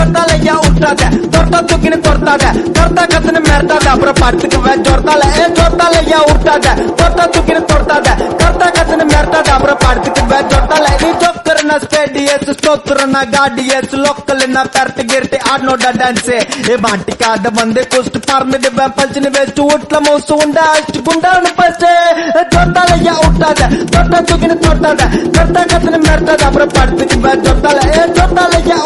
ஜொர்த்தாலையா விட்டாத தொட்டா தூக்கின்னு தொட்டாத தொட்டா கத்துன்னு மிரட்டாத அப்புறம் படுத்துக்குவேன் ஜொர்த்தால ஜொர்த்தாலையா விட்டாத தொட்டா தூக்கின்னு தொட்டாத தொட்டா கத்துன்னு மிரட்டாத அப்புறம் படுத்துக்குவேன் ஜொர்த்தால நீ ஜொக்கர்னா ஸ்டேடியஸ் ஸ்டோக்கர்னா காடியஸ் லோக்கல்னா பெரட்டு கிரட்டு ஆடனோட டான்ஸ் மாட்டிக்காத வந்து குஸ்ட் பறந்துடுவேன் பல்ச்சுன்னு வச்சு வீட்டுல மோசு உண்டா அஷ்டு குண்டான்னு பஸ்ட் ஜொர்த்தாலையா விட்டாத தொட்டா தூக்கின்னு தொட்டாத தொட்டா கத்துன்னு மிரட்டாத அப்புறம் படுத்துக்குவேன் ஜொர்த்தால ஜொர்த்தாலையா